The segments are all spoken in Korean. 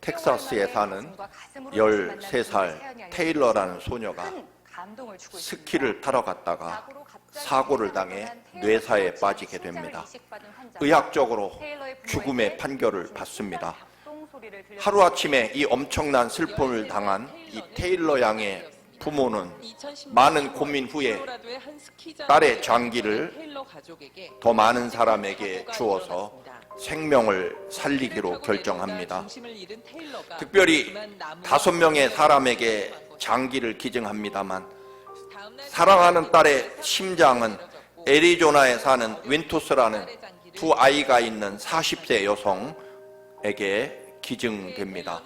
텍사스에 사는 13살 테일러라는 소녀가 스키를 타러 갔다가 사고를 당해 뇌사에 빠지게 됩니다. 의학적으로 죽음의 판결을 받습니다. 하루아침에 이 엄청난 슬픔을 당한 이 테일러 양의 부모는 많은 고민 후에 딸의 장기를 더 많은 사람에게 주어서 생명을 살리기로 결정합니다. 특별히 5명의 사람에게 장기를 기증합니다만 사랑하는 딸의 심장은 애리조나에 사는 윈투스라는 두 아이가 있는 40세 여성에게 기증됩니다.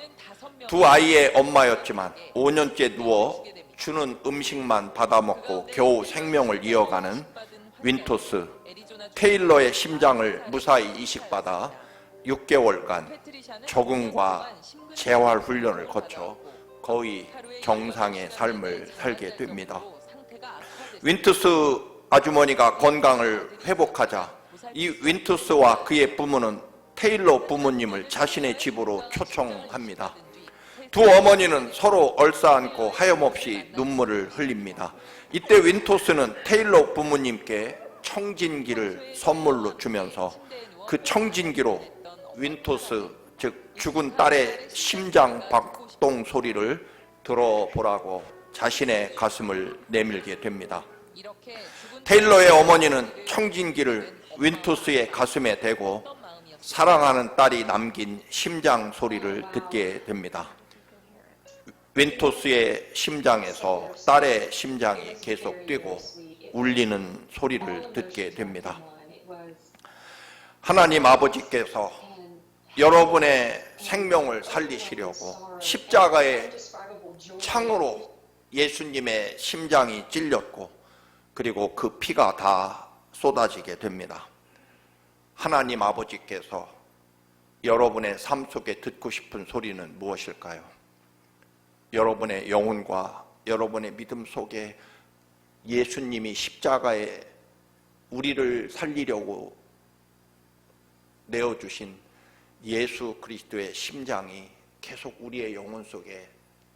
두 아이의 엄마였지만 5년째 누워 주는 음식만 받아먹고 겨우 생명을 이어가는 윈투스, 테일러의 심장을 무사히 이식받아 6개월간 적응과 재활 훈련을 거쳐 거의 정상의 삶을 살게 됩니다. 윈투스 아주머니가 건강을 회복하자 이 윈투스와 그의 부모는 테일러 부모님을 자신의 집으로 초청합니다. 두 어머니는 서로 얼싸안고 하염없이 눈물을 흘립니다. 이때 윈투스는 테일러 부모님께 청진기를 선물로 주면서 그 청진기로 윈투스, 즉 죽은 딸의 심장 박동 소리를 들어보라고 자신의 가슴을 내밀게 됩니다. 테일러의 어머니는 청진기를 윈투스의 가슴에 대고 사랑하는 딸이 남긴 심장 소리를 듣게 됩니다. 윈투스의 심장에서 딸의 심장이 계속 뛰고 울리는 소리를 듣게 됩니다. 하나님 아버지께서 여러분의 생명을 살리시려고 십자가의 창으로 예수님의 심장이 찔렸고 그리고 그 피가 다 쏟아지게 됩니다. 하나님 아버지께서 여러분의 삶 속에 듣고 싶은 소리는 무엇일까요? 여러분의 영혼과 여러분의 믿음 속에 예수님이 십자가에 우리를 살리려고 내어주신 예수 그리스도의 심장이 계속 우리의 영혼 속에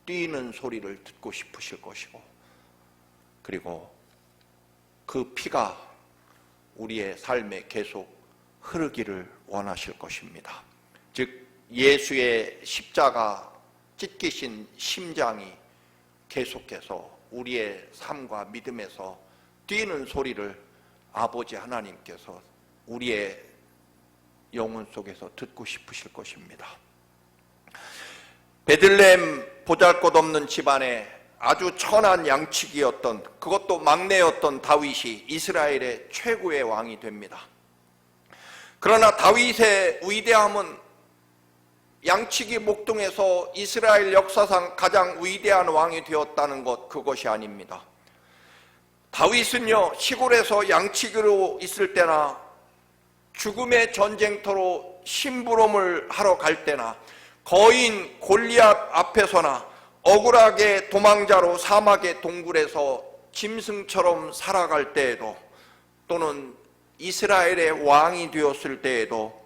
뛰는 소리를 듣고 싶으실 것이고 그리고 그 피가 우리의 삶에 계속 흐르기를 원하실 것입니다. 즉 예수의 십자가 찢기신 심장이 계속해서 우리의 삶과 믿음에서 뛰는 소리를 아버지 하나님께서 우리의 영혼 속에서 듣고 싶으실 것입니다. 베들레헴 보잘것없는 집안에 아주 천한 양치기였던, 그것도 막내였던 다윗이 이스라엘의 최고의 왕이 됩니다. 그러나 다윗의 위대함은 양치기 목동에서 이스라엘 역사상 가장 위대한 왕이 되었다는 것, 그것이 아닙니다. 다윗은요, 시골에서 양치기로 있을 때나 죽음의 전쟁터로 심부름을 하러 갈 때나 거인 골리앗 앞에서나 억울하게 도망자로 사막의 동굴에서 짐승처럼 살아갈 때에도 또는 이스라엘의 왕이 되었을 때에도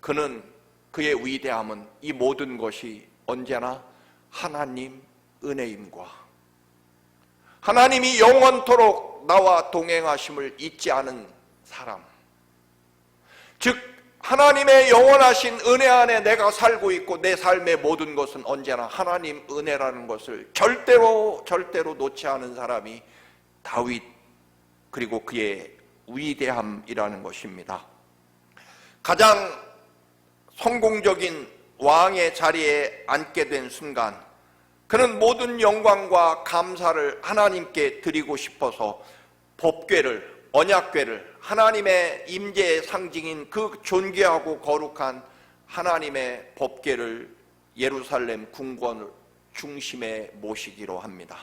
그는 그의 위대함은 이 모든 것이 언제나 하나님 은혜임과 하나님이 영원토록 나와 동행하심을 잊지 않은 사람, 즉 하나님의 영원하신 은혜 안에 내가 살고 있고 내 삶의 모든 것은 언제나 하나님 은혜라는 것을 절대로 놓지 않은 사람이 다윗, 그리고 그의 위대함이라는 것입니다. 가장 성공적인 왕의 자리에 앉게 된 순간 그는 모든 영광과 감사를 하나님께 드리고 싶어서 법궤를, 언약궤를, 하나님의 임재의 상징인 그 존귀하고 거룩한 하나님의 법궤를 예루살렘 궁궐 중심에 모시기로 합니다.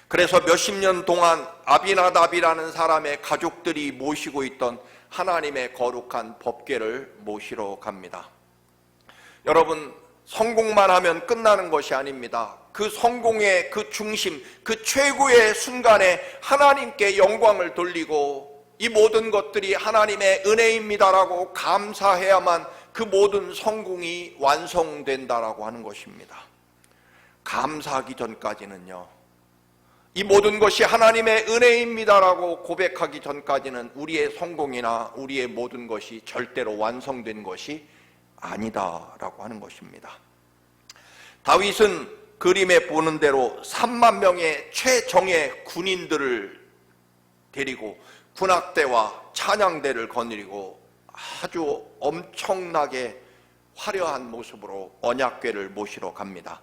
그래서 몇십 년 동안 아비나답이라는 사람의 가족들이 모시고 있던 하나님의 거룩한 법궤를 모시러 갑니다. 여러분, 성공만 하면 끝나는 것이 아닙니다. 그 성공의 그 중심, 그 최고의 순간에 하나님께 영광을 돌리고 이 모든 것들이 하나님의 은혜입니다라고 감사해야만 그 모든 성공이 완성된다라고 하는 것입니다. 감사하기 전까지는요, 이 모든 것이 하나님의 은혜입니다라고 고백하기 전까지는 우리의 성공이나 우리의 모든 것이 절대로 완성된 것이 아니다라고 하는 것입니다. 다윗은 그림에 보는 대로 3만 명의 최정예 군인들을 데리고 군악대와 찬양대를 거느리고 아주 엄청나게 화려한 모습으로 언약궤를 모시러 갑니다.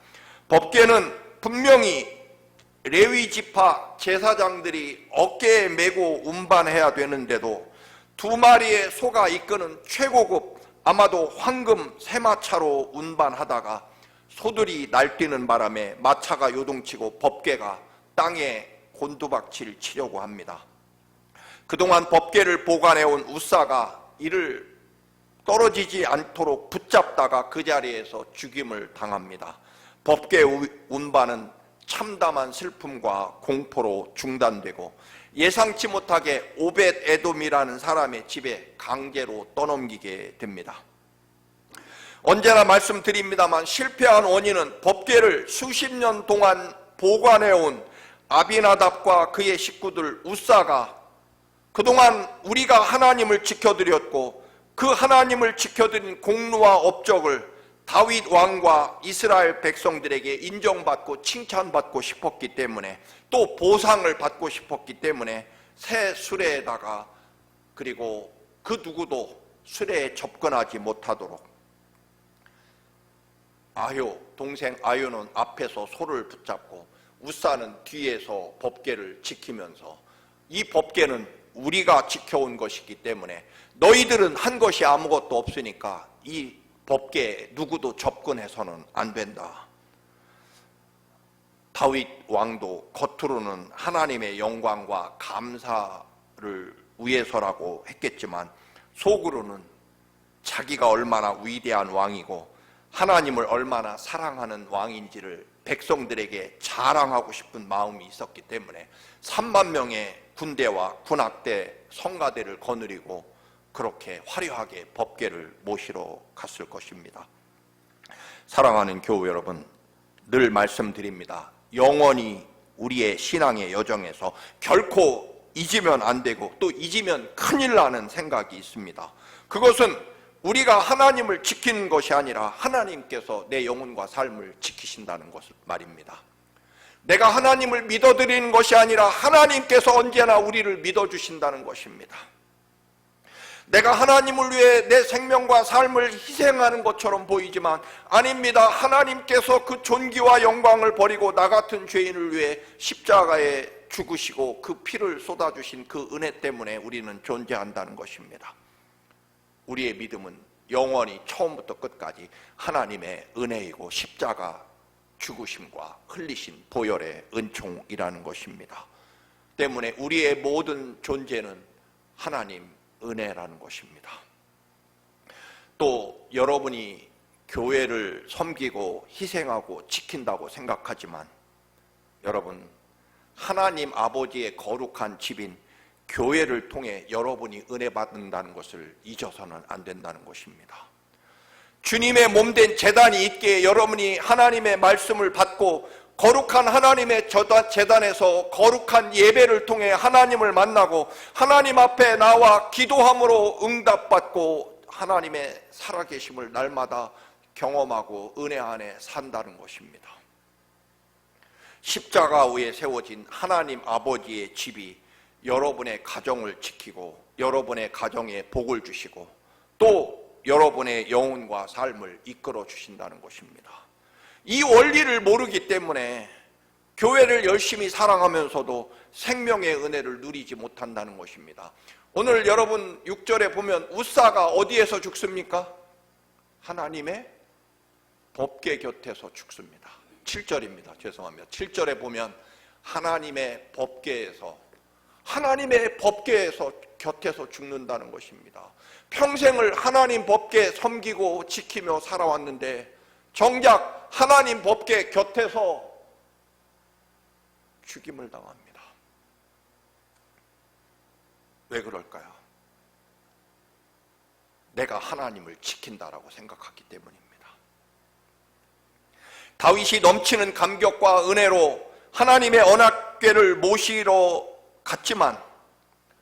법궤는 분명히 레위 지파 제사장들이 어깨에 메고 운반해야 되는데도 2마리의 소가 이끄는 최고급 아마도 황금 새마차로 운반하다가 소들이 날뛰는 바람에 마차가 요동치고 법궤가 땅에 곤두박질 치려고 합니다. 그동안 법궤를 보관해온 우사가 이를 떨어지지 않도록 붙잡다가 그 자리에서 죽임을 당합니다. 법궤 운반은 참담한 슬픔과 공포로 중단되고 예상치 못하게 오벳 에돔이라는 사람의 집에 강제로 떠넘기게 됩니다. 언제나 말씀드립니다만 실패한 원인은 법궤를 수십 년 동안 보관해온 아비나답과 그의 식구들 우사가 그동안 우리가 하나님을 지켜드렸고 그 하나님을 지켜드린 공로와 업적을 다윗 왕과 이스라엘 백성들에게 인정받고 칭찬받고 싶었기 때문에, 또 보상을 받고 싶었기 때문에 새 수레에다가, 그리고 그 누구도 수레에 접근하지 못하도록 동생 아효는 앞에서 소를 붙잡고 우사는 뒤에서 법궤를 지키면서, 이 법궤는 우리가 지켜온 것이기 때문에 너희들은 한 것이 아무것도 없으니까 이 법궤에 누구도 접근해서는 안 된다. 다윗 왕도 겉으로는 하나님의 영광과 감사를 위해서라고 했겠지만 속으로는 자기가 얼마나 위대한 왕이고 하나님을 얼마나 사랑하는 왕인지를 백성들에게 자랑하고 싶은 마음이 있었기 때문에 3만 명의 군대와 군악대, 성가대를 거느리고 그렇게 화려하게 법궤를 모시러 갔을 것입니다. 사랑하는 교우 여러분, 늘 말씀드립니다. 영원히 우리의 신앙의 여정에서 결코 잊으면 안 되고 또 잊으면 큰일 나는 생각이 있습니다. 그것은 우리가 하나님을 지키는 것이 아니라 하나님께서 내 영혼과 삶을 지키신다는 것을 말입니다. 내가 하나님을 믿어드리는 것이 아니라 하나님께서 언제나 우리를 믿어주신다는 것입니다. 내가 하나님을 위해 내 생명과 삶을 희생하는 것처럼 보이지만 아닙니다. 하나님께서 그 존귀와 영광을 버리고 나 같은 죄인을 위해 십자가에 죽으시고 그 피를 쏟아주신 그 은혜 때문에 우리는 존재한다는 것입니다. 우리의 믿음은 영원히 처음부터 끝까지 하나님의 은혜이고 십자가 죽으심과 흘리신 보혈의 은총이라는 것입니다. 때문에 우리의 모든 존재는 하나님 은혜라는 것입니다. 또 여러분이 교회를 섬기고 희생하고 지킨다고 생각하지만 여러분, 하나님 아버지의 거룩한 집인 교회를 통해 여러분이 은혜 받는다는 것을 잊어서는 안 된다는 것입니다. 주님의 몸된 제단이 있기에 여러분이 하나님의 말씀을 받고 거룩한 하나님의 제단에서 거룩한 예배를 통해 하나님을 만나고 하나님 앞에 나와 기도함으로 응답받고 하나님의 살아계심을 날마다 경험하고 은혜 안에 산다는 것입니다. 십자가 위에 세워진 하나님 아버지의 집이 여러분의 가정을 지키고 여러분의 가정에 복을 주시고 또 여러분의 영혼과 삶을 이끌어 주신다는 것입니다. 이 원리를 모르기 때문에 교회를 열심히 사랑하면서도 생명의 은혜를 누리지 못한다는 것입니다. 오늘 여러분 6절에 보면 우사가 어디에서 죽습니까? 하나님의 법궤 곁에서 죽습니다. 7절입니다. 죄송합니다. 7절에 보면 하나님의 법궤에서 곁에서 죽는다는 것입니다. 평생을 하나님 법궤 섬기고 지키며 살아왔는데 정작 하나님 법궤 곁에서 죽임을 당합니다. 왜 그럴까요? 내가 하나님을 지킨다라고 생각하기 때문입니다. 다윗이 넘치는 감격과 은혜로 하나님의 언약궤를 모시러 갔지만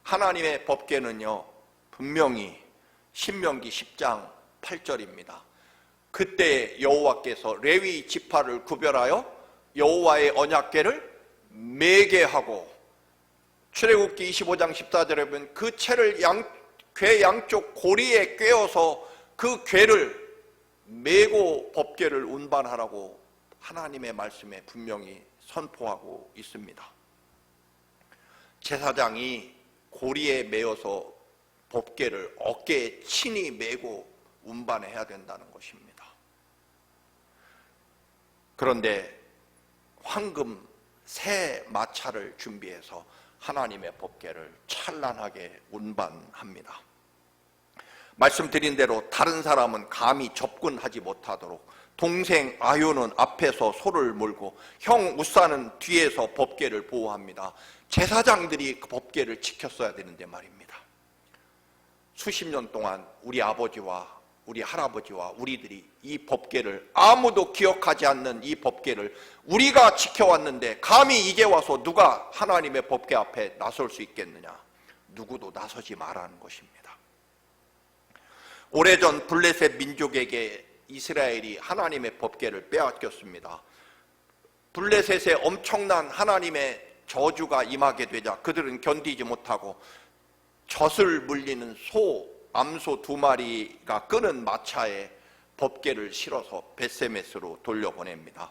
하나님의 법궤는요, 분명히 신명기 10장 8절입니다. 그때 여호와께서 레위 지파를 구별하여 여호와의 언약궤를 매게 하고, 출애굽기 25장 14절에 보면 그 채를 궤 양쪽 고리에 꿰어서 그 궤를 메고 법궤를 운반하라고 하나님의 말씀에 분명히 선포하고 있습니다. 제사장이 고리에 메어서 법궤를 어깨에 친히 메고 운반해야 된다는 것입니다. 그런데 황금 새 마차를 준비해서 하나님의 법궤를 찬란하게 운반합니다. 말씀드린 대로 다른 사람은 감히 접근하지 못하도록 동생 아효는 앞에서 소를 몰고 형 우사는 뒤에서 법궤를 보호합니다. 제사장들이 그 법궤를 지켰어야 되는데 말입니다. 수십 년 동안 우리 아버지와 우리 할아버지와 우리들이 이 법궤를, 아무도 기억하지 않는 이 법궤를 우리가 지켜왔는데 감히 이제 와서 누가 하나님의 법궤 앞에 나설 수 있겠느냐? 누구도 나서지 말라는 것입니다. 오래전 블레셋 민족에게 이스라엘이 하나님의 법궤를 빼앗겼습니다. 블레셋에 엄청난 하나님의 저주가 임하게 되자 그들은 견디지 못하고 젖을 물리는 암소 2마리가 끄는 마차에 법궤를 실어서 벳세메스로 돌려보냅니다.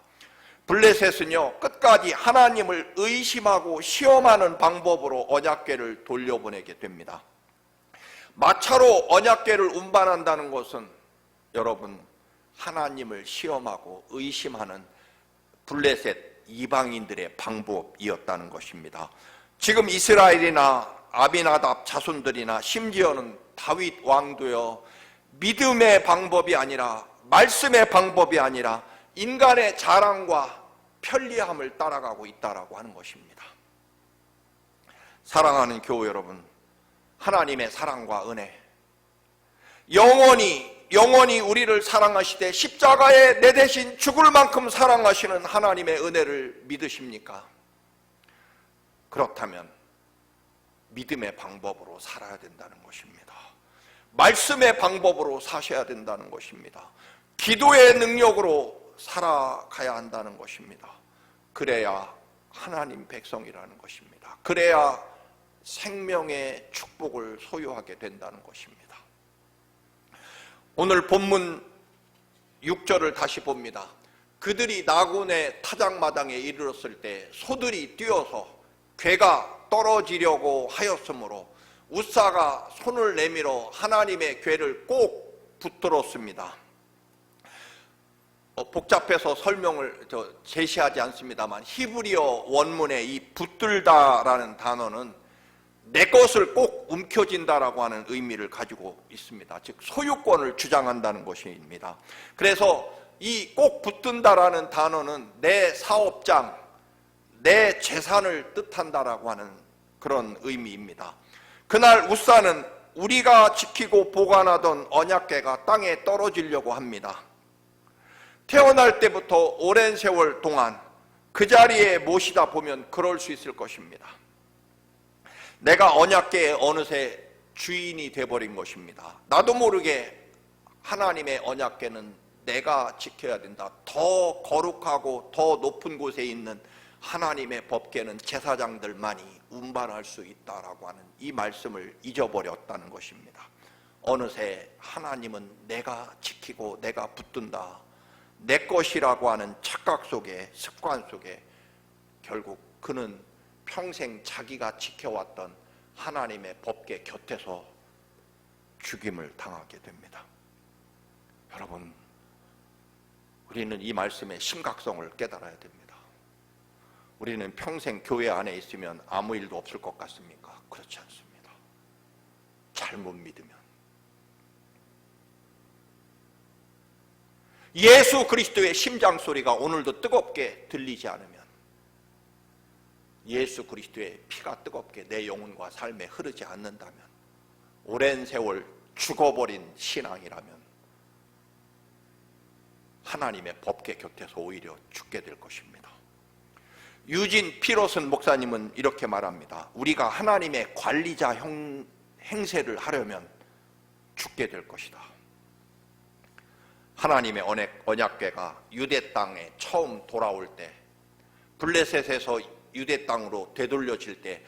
블레셋은요, 끝까지 하나님을 의심하고 시험하는 방법으로 언약궤를 돌려보내게 됩니다. 마차로 언약궤를 운반한다는 것은 여러분, 하나님을 시험하고 의심하는 블레셋 이방인들의 방법이었다는 것입니다. 지금 이스라엘이나 아비나답 자손들이나 심지어는 다윗 왕도요, 믿음의 방법이 아니라, 말씀의 방법이 아니라 인간의 자랑과 편리함을 따라가고 있다라고 하는 것입니다. 사랑하는 교우 여러분, 하나님의 사랑과 은혜, 영원히 우리를 사랑하시되 십자가에 내 대신 죽을 만큼 사랑하시는 하나님의 은혜를 믿으십니까? 그렇다면 믿음의 방법으로 살아야 된다는 것입니다. 말씀의 방법으로 사셔야 된다는 것입니다. 기도의 능력으로 살아가야 한다는 것입니다. 그래야 하나님 백성이라는 것입니다. 그래야 생명의 축복을 소유하게 된다는 것입니다. 오늘 본문 6절을 다시 봅니다. 그들이 나곤의 타작마당에 이르렀을 때 소들이 뛰어서 궤가 떨어지려고 하였으므로 우사가 손을 내밀어 하나님의 궤를 꼭 붙들었습니다. 복잡해서 설명을 제시하지 않습니다만 히브리어 원문의 이 붙들다라는 단어는 내 것을 꼭 움켜쥔다라고 하는 의미를 가지고 있습니다. 즉 소유권을 주장한다는 것입니다. 그래서 이 꼭 붙든다라는 단어는 내 사업장, 내 재산을 뜻한다라고 하는 그런 의미입니다. 그날 우사는 우리가 지키고 보관하던 언약궤가 땅에 떨어지려고 합니다. 태어날 때부터 오랜 세월 동안 그 자리에 모시다 보면 그럴 수 있을 것입니다. 내가 언약궤의 어느새 주인이 되어버린 것입니다. 나도 모르게 하나님의 언약궤는 내가 지켜야 된다. 더 거룩하고 더 높은 곳에 있는 하나님의 법궤는 제사장들만이 운반할 수 있다라고 하는 이 말씀을 잊어버렸다는 것입니다. 어느새 하나님은 내가 지키고 내가 붙든다, 내 것이라고 하는 착각 속에, 습관 속에 결국 그는 평생 자기가 지켜왔던 하나님의 법궤 곁에서 죽임을 당하게 됩니다. 여러분, 우리는 이 말씀의 심각성을 깨달아야 됩니다. 우리는 평생 교회 안에 있으면 아무 일도 없을 것 같습니까? 그렇지 않습니다. 잘못 믿으면. 예수 그리스도의 심장 소리가 오늘도 뜨겁게 들리지 않으면, 예수 그리스도의 피가 뜨겁게 내 영혼과 삶에 흐르지 않는다면 오랜 세월 죽어버린 신앙이라면 하나님의 법궤 곁에서 오히려 죽게 될 것입니다. 유진 피로슨 목사님은 이렇게 말합니다. 우리가 하나님의 관리자 행세를 하려면 죽게 될 것이다. 하나님의 언약궤가 유대 땅에 처음 돌아올 때, 블레셋에서 유대 땅으로 되돌려질 때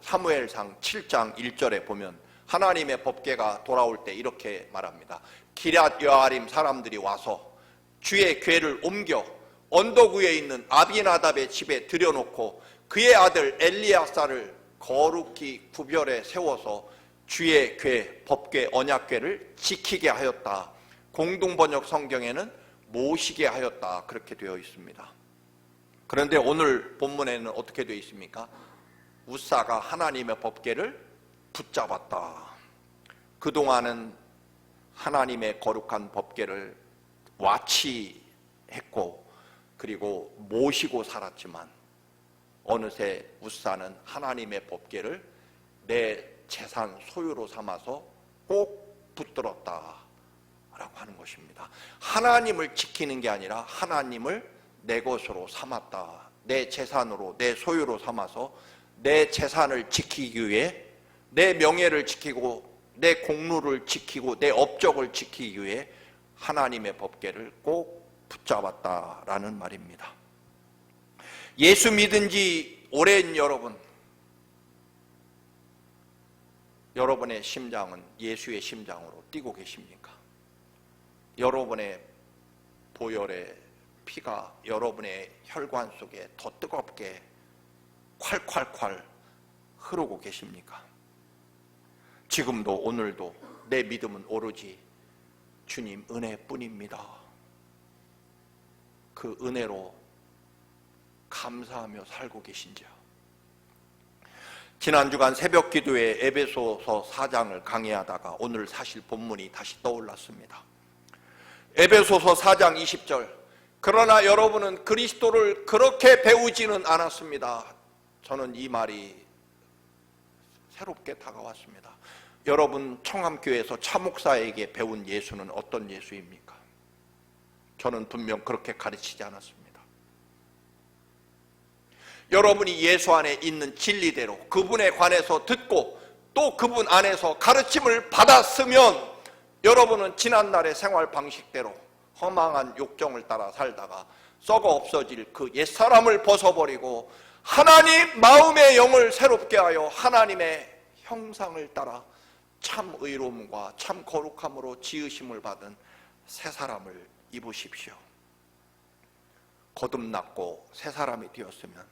사무엘상 7장 1절에 보면 하나님의 법궤가 돌아올 때 이렇게 말합니다. 기럇 여아림 사람들이 와서 주의 궤를 옮겨 언덕 위에 있는 아비나답의 집에 들여놓고 그의 아들 엘리야사를 거룩히 구별해 세워서 주의 궤, 법궤, 언약궤를 지키게 하였다. 공동번역 성경에는 모시게 하였다, 그렇게 되어 있습니다. 그런데 오늘 본문에는 어떻게 되어 있습니까? 우사가 하나님의 법궤를 붙잡았다. 그동안은 하나님의 거룩한 법궤를 와치했고 그리고 모시고 살았지만 어느새 우사는 하나님의 법궤를 내 재산 소유로 삼아서 꼭 붙들었다 라고 하는 것입니다. 하나님을 지키는 게 아니라 하나님을 내 것으로 삼았다. 내 재산으로, 내 소유로 삼아서 내 재산을 지키기 위해, 내 명예를 지키고 내 공로를 지키고 내 업적을 지키기 위해 하나님의 법궤를 꼭 붙잡았다라는 말입니다. 예수 믿은 지 오랜 여러분의 심장은 예수의 심장으로 뛰고 계십니까? 여러분의 보혈의 피가 여러분의 혈관 속에 더 뜨겁게 콸콸콸 흐르고 계십니까? 지금도 오늘도 내 믿음은 오로지 주님 은혜뿐입니다. 그 은혜로 감사하며 살고 계신지요? 지난 주간 새벽 기도에 에베소서 4장을 강의하다가 오늘 사실 본문이 다시 떠올랐습니다. 에베소서 4장 20절, 그러나 여러분은 그리스도를 그렇게 배우지는 않았습니다. 저는 이 말이 새롭게 다가왔습니다. 여러분 청암교회에서 차목사에게 배운 예수는 어떤 예수입니까? 저는 분명 그렇게 가르치지 않았습니다. 여러분이 예수 안에 있는 진리대로 그분에 관해서 듣고 또 그분 안에서 가르침을 받았으면 여러분은 지난날의 생활 방식대로 허망한 욕정을 따라 살다가 썩어 없어질 그 옛사람을 벗어버리고 하나님 마음의 영을 새롭게 하여 하나님의 형상을 따라 참 의로움과 참 거룩함으로 지으심을 받은 새 사람을 입으십시오. 거듭났고 새 사람이 되었으면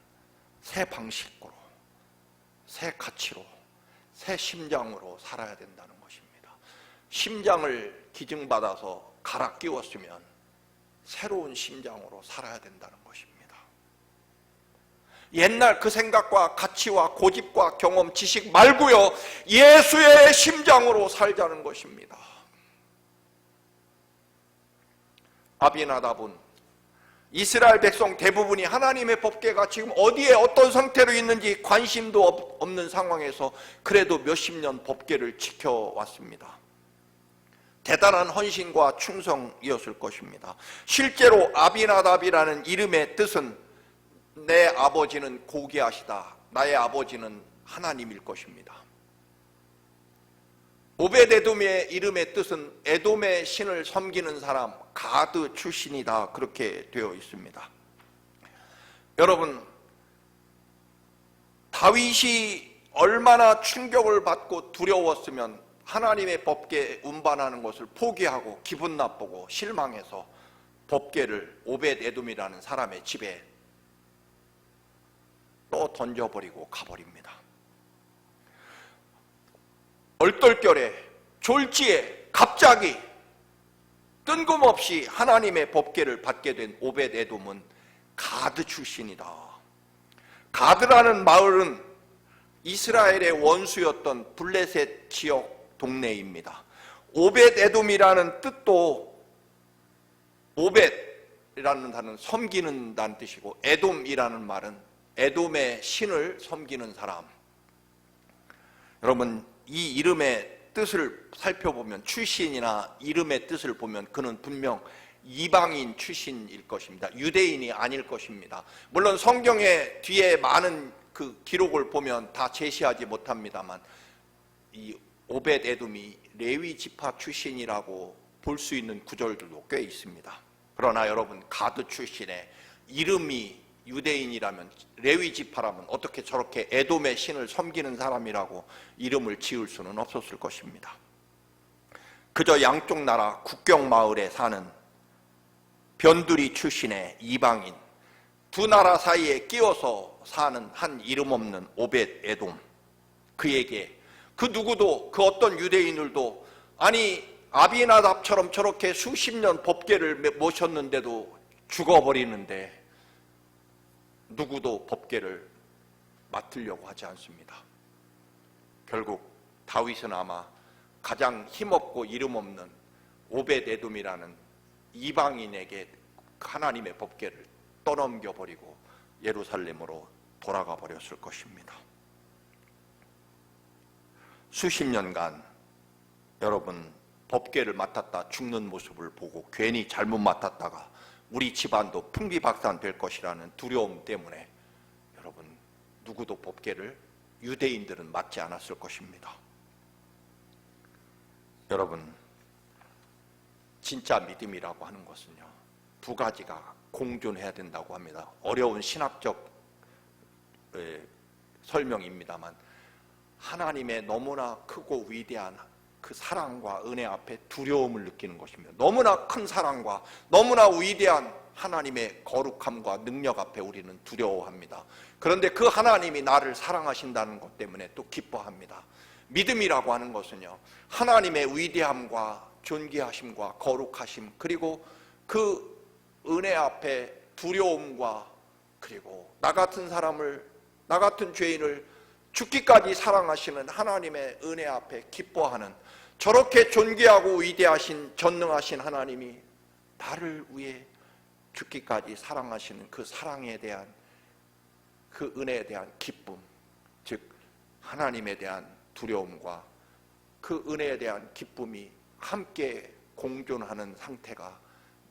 새 방식으로, 새 가치로, 새 심장으로 살아야 된다는 것입니다. 심장을 기증받아서 갈아 끼웠으면 새로운 심장으로 살아야 된다는 것입니다. 옛날 그 생각과 가치와 고집과 경험, 지식 말고요, 예수의 심장으로 살자는 것입니다. 아비나답은 이스라엘 백성 대부분이 하나님의 법궤가 지금 어디에 어떤 상태로 있는지 관심도 없는 상황에서 그래도 몇십 년 법궤를 지켜왔습니다. 대단한 헌신과 충성이었을 것입니다. 실제로 아비나답이라는 이름의 뜻은 내 아버지는 고귀하시다, 나의 아버지는 하나님일 것입니다. 오벳에돔의 이름의 뜻은 에돔의 신을 섬기는 사람, 가드 출신이다, 그렇게 되어 있습니다. 여러분, 다윗이 얼마나 충격을 받고 두려웠으면 하나님의 법궤 운반하는 것을 포기하고 기분 나쁘고 실망해서 법궤를 오벳에돔이라는 사람의 집에 또 던져버리고 가버립니다. 얼떨결에, 졸지에 갑자기 뜬금없이 하나님의 법궤를 받게 된 오벳에돔은 가드 출신이다. 가드라는 마을은 이스라엘의 원수였던 블레셋 지역 동네입니다. 오벳에돔이라는 뜻도, 오벳이라는 단어는 섬기는다는 뜻이고, 에돔이라는 말은 에돔의 신을 섬기는 사람. 여러분, 이 이름의 뜻을 살펴보면, 출신이나 이름의 뜻을 보면 그는 분명 이방인 출신일 것입니다. 유대인이 아닐 것입니다. 물론 성경의 뒤에 많은 그 기록을 보면 다 제시하지 못합니다만, 이 오벳 에돔이 레위 지파 출신이라고 볼 수 있는 구절들도 꽤 있습니다. 그러나 여러분, 가드 출신의 이름이 유대인이라면, 레위 지파라면 어떻게 저렇게 에돔의 신을 섬기는 사람이라고 이름을 지을 수는 없었을 것입니다. 그저 양쪽 나라 국경 마을에 사는 변두리 출신의 이방인, 두 나라 사이에 끼어서 사는 한 이름 없는 오벳 에돔, 그에게 그 누구도, 그 어떤 유대인들도, 아니 아비나답처럼 저렇게 수십 년 법궤를 모셨는데도 죽어버리는데 누구도 법궤를 맡으려고 하지 않습니다. 결국 다윗은 아마 가장 힘없고 이름 없는 오벳 에돔이라는 이방인에게 하나님의 법궤를 떠넘겨버리고 예루살렘으로 돌아가 버렸을 것입니다. 수십 년간 여러분, 법궤를 맡았다 죽는 모습을 보고 괜히 잘못 맡았다가 우리 집안도 풍비박산될 것이라는 두려움 때문에 여러분, 누구도 법궤를, 유대인들은 맡지 않았을 것입니다. 여러분, 진짜 믿음이라고 하는 것은요, 두 가지가 공존해야 된다고 합니다. 어려운 신학적 설명입니다만, 하나님의 너무나 크고 위대한 그 사랑과 은혜 앞에 두려움을 느끼는 것입니다. 너무나 큰 사랑과 너무나 위대한 하나님의 거룩함과 능력 앞에 우리는 두려워합니다. 그런데 그 하나님이 나를 사랑하신다는 것 때문에 또 기뻐합니다. 믿음이라고 하는 것은요, 하나님의 위대함과 존귀하심과 거룩하심, 그리고 그 은혜 앞에 두려움과, 그리고 나 같은 사람을, 나 같은 죄인을 죽기까지 사랑하시는 하나님의 은혜 앞에 기뻐하는, 저렇게 존귀하고 위대하신 전능하신 하나님이 나를 위해 죽기까지 사랑하시는 그 사랑에 대한, 그 은혜에 대한 기쁨, 즉 하나님에 대한 두려움과 그 은혜에 대한 기쁨이 함께 공존하는 상태가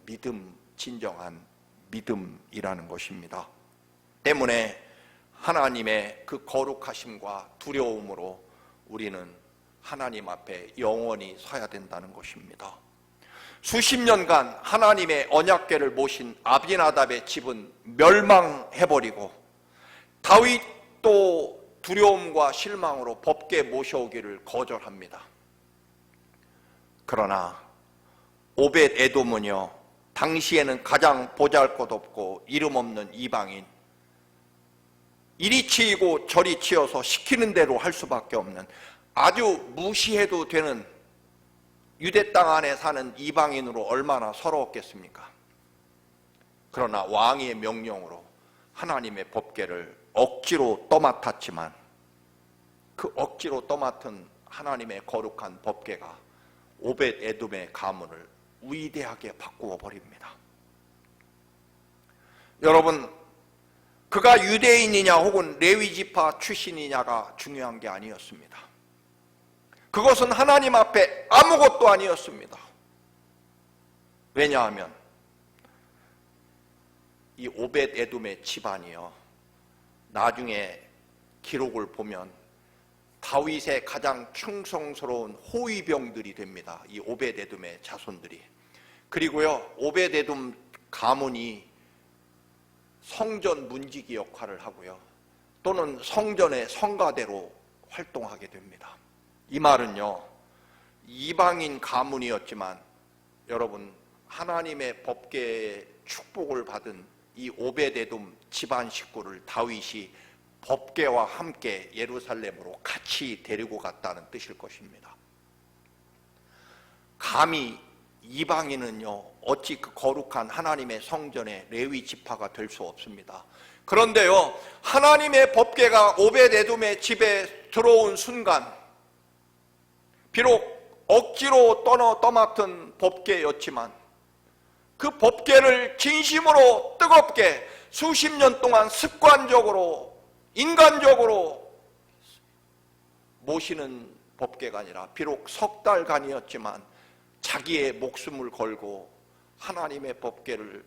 믿음, 진정한 믿음이라는 것입니다. 때문에 하나님의 그 거룩하심과 두려움으로 우리는 하나님 앞에 영원히 서야 된다는 것입니다. 수십 년간 하나님의 언약궤를 모신 아비나답의 집은 멸망해버리고 다윗도 두려움과 실망으로 법궤 모셔오기를 거절합니다. 그러나 오벳 에돔은요, 당시에는 가장 보잘것없고 이름 없는 이방인, 이리 치이고 저리 치여서 시키는 대로 할 수밖에 없는, 아주 무시해도 되는 유대 땅 안에 사는 이방인으로 얼마나 서러웠겠습니까? 그러나 왕의 명령으로 하나님의 법궤를 억지로 떠맡았지만, 그 억지로 떠맡은 하나님의 거룩한 법궤가 오벳 에돔의 가문을 위대하게 바꾸어 버립니다. 여러분, 그가 유대인이냐 혹은 레위 지파 출신이냐가 중요한 게 아니었습니다. 그것은 하나님 앞에 아무것도 아니었습니다. 왜냐하면 이 오벳 에돔의 집안이요, 나중에 기록을 보면 다윗의 가장 충성스러운 호위병들이 됩니다. 이 오벳 에돔의 자손들이. 그리고요, 오벳 에돔 가문이 성전 문지기 역할을 하고요, 또는 성전의 성가대로 활동하게 됩니다. 이 말은요, 이방인 가문이었지만 여러분, 하나님의 법궤의 축복을 받은 이 오벳 에돔 집안 식구를 다윗이 법궤와 함께 예루살렘으로 같이 데리고 갔다는 뜻일 것입니다. 감히 이방인은요, 어찌 그 거룩한 하나님의 성전의 레위 지파가 될 수 없습니다. 그런데요, 하나님의 법궤가 오벳 에돔의 집에 들어온 순간, 비록 억지로 떠맡은 법궤였지만 그 법궤를 진심으로 뜨겁게 수십 년 동안 습관적으로 인간적으로 모시는 법궤가 아니라 비록 석 달간이었지만 자기의 목숨을 걸고 하나님의 법궤를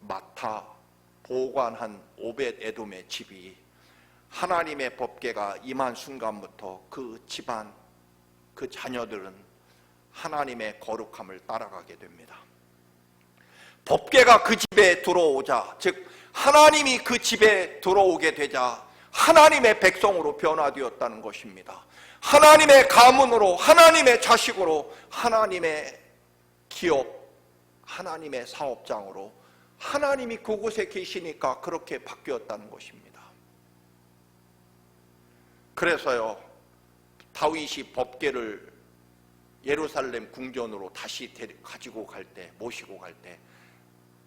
맡아 보관한 오벳 에돔의 집이 하나님의 법궤가 임한 순간부터 그 집안, 그 자녀들은 하나님의 거룩함을 따라가게 됩니다. 법궤가 그 집에 들어오자, 즉 하나님이 그 집에 들어오게 되자 하나님의 백성으로 변화되었다는 것입니다. 하나님의 가문으로, 하나님의 자식으로, 하나님의 기업, 하나님의 사업장으로 하나님이 그곳에 계시니까 그렇게 바뀌었다는 것입니다. 그래서요, 다윗이 법궤를 예루살렘 궁전으로 다시 가지고 갈 때, 모시고 갈 때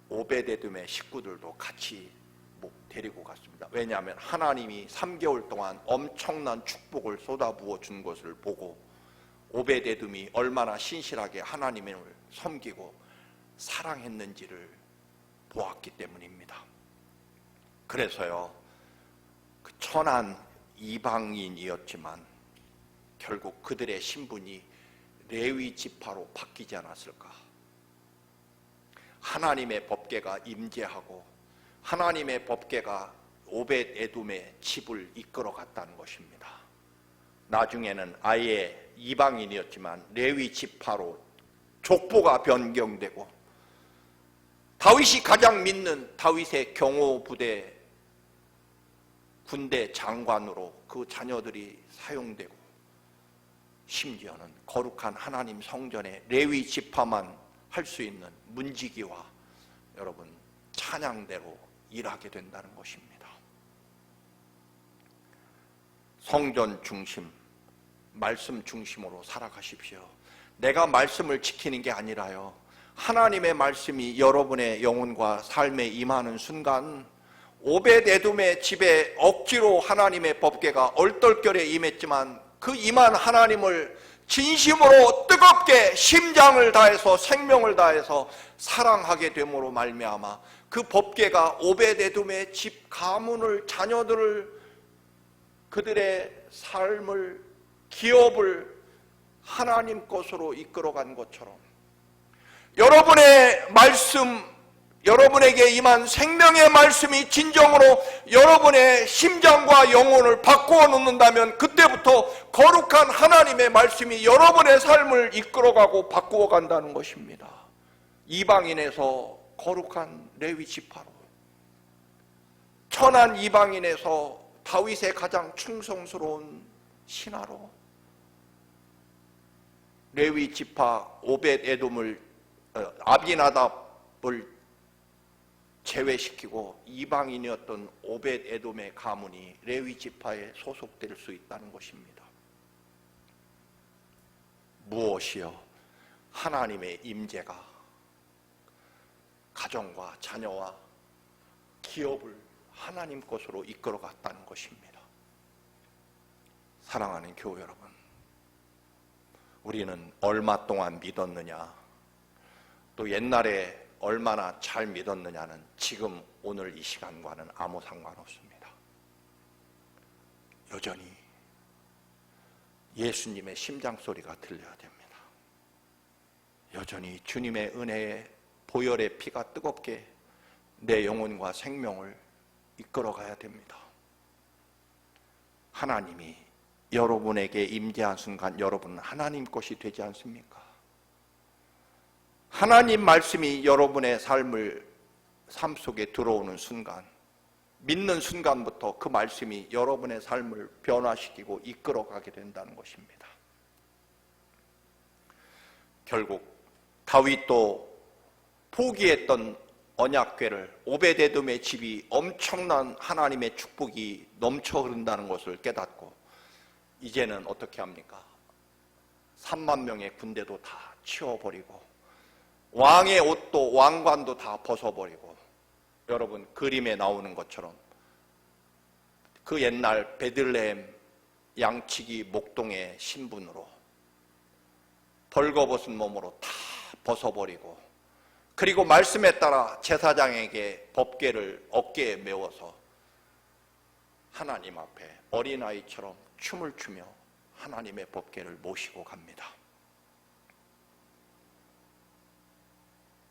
오벳에돔의 식구들도 같이 데리고 갔습니다. 왜냐하면 하나님이 3개월 동안 엄청난 축복을 쏟아부어 준 것을 보고 오벳에돔이 얼마나 신실하게 하나님을 섬기고 사랑했는지를 보았기 때문입니다. 그래서요, 그 천한 이방인이었지만 결국 그들의 신분이 레위 지파로 바뀌지 않았을까? 하나님의 법궤가 임재하고 하나님의 법궤가 오벳에돔의 집을 이끌어 갔다는 것입니다. 나중에는 아예 이방인이었지만 레위 지파로 족보가 변경되고 다윗이 가장 믿는 다윗의 경호부대 군대 장관으로 그 자녀들이 사용되고 심지어는 거룩한 하나님 성전에 레위 지파만 할 수 있는 문지기와 여러분 찬양대로 일하게 된다는 것입니다. 성전 중심, 말씀 중심으로 살아가십시오. 내가 말씀을 지키는 게 아니라요, 하나님의 말씀이 여러분의 영혼과 삶에 임하는 순간 오벳에돔의 집에 억지로 하나님의 법궤가 얼떨결에 임했지만 그 임한 하나님을 진심으로 뜨겁게 심장을 다해서 생명을 다해서 사랑하게 됨으로 말미암아 그 법궤가 오벳에돔의 집 가문을, 자녀들을, 그들의 삶을, 기업을 하나님 것으로 이끌어간 것처럼 여러분의 말씀, 여러분에게 임한 생명의 말씀이 진정으로 여러분의 심장과 영혼을 바꾸어 놓는다면 그때부터 거룩한 하나님의 말씀이 여러분의 삶을 이끌어가고 바꾸어 간다는 것입니다. 이방인에서 거룩한 레위 지파로, 천한 이방인에서 다윗의 가장 충성스러운 신하로, 레위 지파 오벳에돔을 아비나답을 제외시키고 이방인이었던 오벳에돔의 가문이 레위 지파에 소속될 수 있다는 것입니다. 무엇이요? 하나님의 임재가 가정과 자녀와 기업을 하나님 것으로 이끌어갔다는 것입니다. 사랑하는 교회 여러분, 우리는 얼마 동안 믿었느냐, 또 옛날에 얼마나 잘 믿었느냐는 지금 오늘 이 시간과는 아무 상관없습니다. 여전히 예수님의 심장소리가 들려야 됩니다. 여전히 주님의 은혜의 보혈의 피가 뜨겁게 내 영혼과 생명을 이끌어가야 됩니다. 하나님이 여러분에게 임재한 순간 여러분은 하나님 것이 되지 않습니까? 하나님 말씀이 여러분의 삶 속에 들어오는 순간, 믿는 순간부터 그 말씀이 여러분의 삶을 변화시키고 이끌어가게 된다는 것입니다. 결국 다윗도 포기했던 언약궤를, 오벳에돔의 집이 엄청난 하나님의 축복이 넘쳐 흐른다는 것을 깨닫고 이제는 어떻게 합니까? 3만 명의 군대도 다 치워버리고 왕의 옷도, 왕관도 다 벗어버리고, 여러분 그림에 나오는 것처럼 그 옛날 베들레헴 양치기 목동의 신분으로 벌거벗은 몸으로 다 벗어버리고, 그리고 말씀에 따라 제사장에게 법궤를 어깨에 메워서 하나님 앞에 어린아이처럼 춤을 추며 하나님의 법궤를 모시고 갑니다.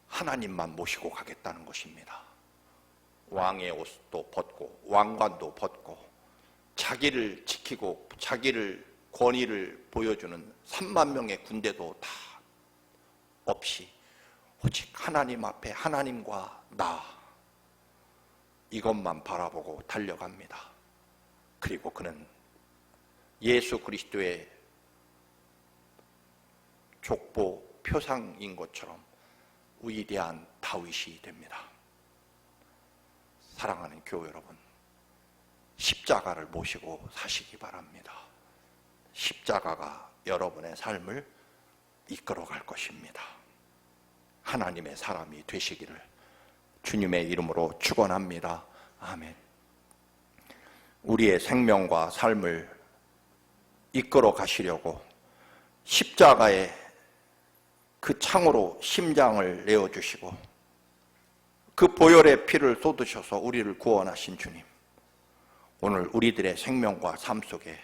하나님만 모시고 가겠다는 것입니다. 왕의 옷도 벗고 왕관도 벗고 자기를 지키고 자기를 권위를 보여주는 3만 명의 군대도 다 없이 오직 하나님 앞에 하나님과 나 이것만 바라보고 달려갑니다. 그리고 그는 예수 그리스도의 족보 표상인 것처럼 위대한 다윗이 됩니다. 사랑하는 교회 여러분, 십자가를 모시고 사시기 바랍니다. 십자가가 여러분의 삶을 이끌어갈 것입니다. 하나님의 사람이 되시기를 주님의 이름으로 축원합니다. 아멘. 우리의 생명과 삶을 이끌어 가시려고 십자가의 그 창으로 심장을 내어주시고 그 보혈의 피를 쏟으셔서 우리를 구원하신 주님, 오늘 우리들의 생명과 삶 속에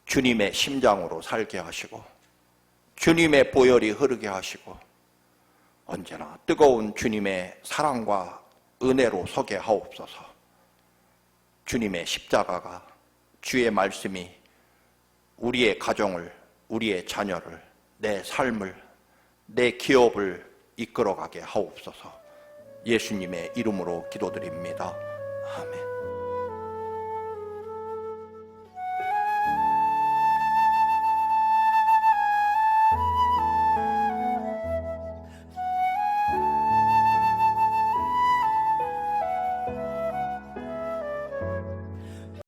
주님의 심장으로 살게 하시고 주님의 보혈이 흐르게 하시고 언제나 뜨거운 주님의 사랑과 은혜로 서게 하옵소서. 주님의 십자가가, 주의 말씀이 우리의 가정을, 우리의 자녀를, 내 삶을, 내 기업을 이끌어가게 하옵소서. 예수님의 이름으로 기도드립니다. 아멘.